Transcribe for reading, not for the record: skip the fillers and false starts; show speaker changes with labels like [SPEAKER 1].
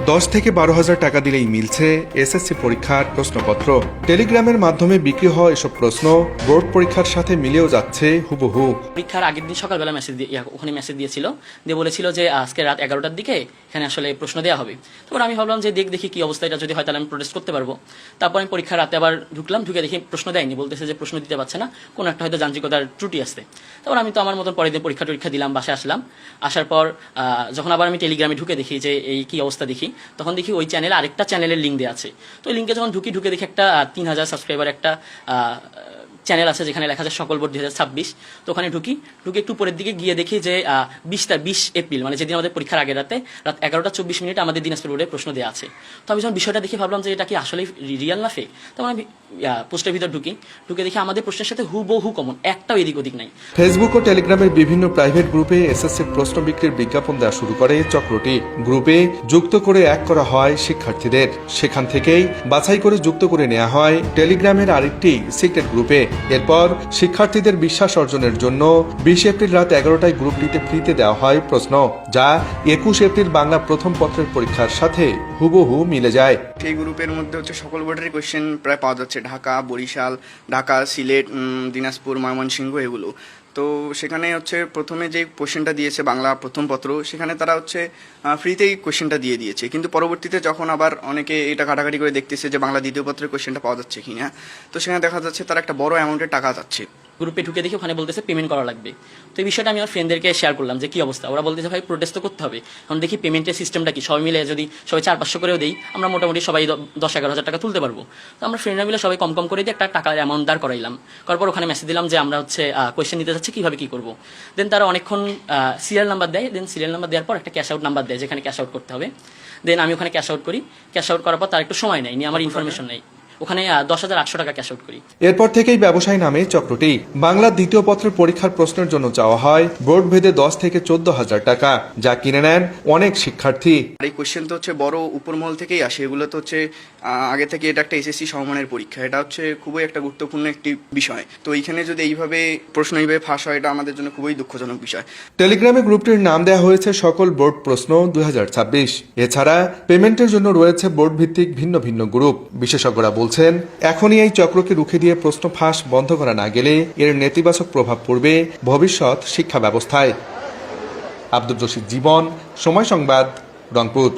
[SPEAKER 1] 10 থেকে 12,000 টাকা দিলেই মিলছে এসএসসি পরীক্ষার প্রশ্নপত্র। টেলিগ্রামের মাধ্যমে বিক্রি হওয়া এসব প্রশ্ন বোর্ড পরীক্ষার সাথে মিলেও যাচ্ছে হুবহু।
[SPEAKER 2] পরীক্ষার আগের দিন সকালবেলা ওখানে মেসেজ দিয়েছিল, দিয়ে বলেছিল যে আজকে রাত 11টার দিকে এখানে আসলে প্রশ্ন দেওয়া হবে। তারপর আমি ভাবলাম যে দেখি কি অবস্থা, এটা যদি হয় তাহলে আমি প্রোটেস্ট করতে পারবো। তারপর আমি পরীক্ষার রাতে আবার ঢুকলাম, ঢুকে দেখি প্রশ্ন দেয়নি, বলতেছে যে প্রশ্ন দিতে পারছে না, কোনো একটা হয়তো যান্ত্রিকতার ত্রুটি আসছে। তারপর আমি তো আমার মতন পরের দিন পরীক্ষা দিলাম, বাসায় আসলাম। আসার পর যখন আবার আমি টেলিগ্রামে ঢুকে দেখি যে এই কি অবস্থা দেখি, তখন দেখি ওই চ্যানেলে আরেকটা চ্যানেলের লিঙ্ক দেওয়া আছে। তো ওই লিঙ্কে যখন ঢুকে দেখি একটা 3000 সাবস্ক্রাইবার একটা চ্যানেল আছে যেখানে লেখা আছে সকল বোর্ড 2026। তো ওখানে ঢুকে একটু পরের দিকে গিয়ে দেখি যে 20 এপ্রিল মানে যেদিন আমাদের পরীক্ষার আগের রাত 11টা 24 আমাদের দিনাজপুর বোর্ডে প্রশ্ন দেওয়া আছে। তো আমি যখন বিষয়টা দেখে ভাবলাম যে এটা কি আসলে রিয়াল না ফেক। তখন আমি পোস্টের ভিতর ঢুকে দেখি আমাদের প্রশ্নের সাথে হুবহু কমন, একটাও এদিক ওদিক নাই।
[SPEAKER 1] ফেসবুক ও টেলিগ্রামের বিভিন্ন প্রাইভেট গ্রুপে এসএসসি প্রশ্ন বিক্রির বিজ্ঞাপন দেওয়া শুরু করে চক্রটি। গ্রুপে যুক্ত করে এক করা হয় শিক্ষার্থীদের, সেখান থেকেই বাছাই করে যুক্ত করে নেওয়া হয় টেলিগ্রামের আরেকটি সিক্রেট গ্রুপে। এরপর শিক্ষার্থীদের বিশ্বাস অর্জনের জন্য 20 এপ্রিল রাত 11টায় গ্রুপটিতে ফ্রিতে দেওয়া হয় প্রশ্ন, যা 21 এপ্রিল বাংলা প্রথম পত্রের পরীক্ষার সাথে হুবহু মিলে যায়।
[SPEAKER 3] এই গ্রুপের মধ্যে সকল বোর্ডের কোয়েশ্চেন প্রায় পাওয়া যাচ্ছে, ঢাকা, বরিশাল, ঢাকা, সিলেট, দিনাজপুর, ময়মনসিংহ এগুলো। তো সেখানে প্রথমে যে কোয়েশ্চেনটা দিয়েছে বাংলা প্রথম পত্র, সেখানে তারা ফ্রিতেই কোয়েশ্চেনটা দিয়ে দিয়েছে। কিন্তু পরবর্তীতে যখন আবার অনেকে এটা ঘাটাঘাটি করে দেখতেছে যে বাংলা দ্বিতীয় পত্রের কোয়েশ্চেনটা পাওয়া যাচ্ছে কিনা, তো সেখানে দেখা যাচ্ছে তারা একটা বড় অ্যামাউন্টের টাকা যাচ্ছে।
[SPEAKER 2] গ্রুপে ঢুকে দেখি ওখানে বলতেছে পেমেন্ট করা লাগবে। তো এই বিষয়টা আমি আমার ফ্রেন্ডদেরকে শেয়ার করলাম যে কি অবস্থা। ওরা বলতেছে ভাই প্রোটেস্ট তো করতে হবে। এখন দেখি পেমেন্টের সিস্টেমটা কি, সবাই মিলে যদি সবাই 400-500 করেও দেই, আমরা মোটামুটি সবাই 10-11 হাজার টাকা তুলতে পারবো। তো আমরা ফ্রেন্ডরা মিলে সবাই কম করে দিয়ে একটা টাকার অ্যামাউন্ট দাঁড় করাইলাম। করার পর ওখানে মেসেজ দিলাম যে আমরা কোয়েশ্চেন নিতে যাচ্ছি, কিভাবে কি করবো। দেন তারা অনেকক্ষণ সিরিয়াল নাম্বার দেয়। দেন সিরিয়াল নাম্বার দেওয়ার পর একটা ক্যাশ আউট নাম্বার দেয় যেখানে ক্যাশ আউট করতে হবে। দেন আমি ওখানে ক্যাশ আউট করি। ক্যাশ আউট করার পর তার একটু সময় নেই, আমার ইনফরমেশন নেই, ওখানে 10,800 টাকা ক্যাশ আউট করি।
[SPEAKER 1] এরপর থেকেই ব্যবসায় নামে চক্রটি। বাংলার দ্বিতীয় পত্রের পরীক্ষার প্রশ্নের জন্য চাওয়া হয় বোর্ড ভেদে 10 থেকে 14,000 টাকা, যা কিনে নেন অনেক শিক্ষার্থী।
[SPEAKER 3] এই কোয়েশ্চেন তো বড় উপরমহল থেকেই আসে। এগুলো তো আগে থেকে এটা একটা এসএসসি সমমানের পরীক্ষা, এটা খুবই একটা গুরুত্বপূর্ণ একটি বিষয়। তো এইখানে যদি এইভাবে প্রশ্ন এইভাবে ফাঁস হয়, এটা আমাদের জন্য খুবই দুঃখজনক বিষয়।
[SPEAKER 1] টেলিগ্রামে গ্রুপটির নাম দেওয়া হয়েছে সকল বোর্ড প্রশ্ন 2026। এছাড়া পেমেন্টের জন্য রয়েছে বোর্ড ভিত্তিক ভিন্ন ভিন্ন গ্রুপ। বিশেষজ্ঞরা বলছেন এখনই এই চক্রকে রুখে দিয়ে প্রশ্ন ফাঁস বন্ধ করা না গেলে এর নেতিবাচক প্রভাব পড়বে ভবিষ্যৎ শিক্ষা ব্যবস্থায়। আব্দুর রশিদ জীবন, সময় সংবাদ, রংপুর।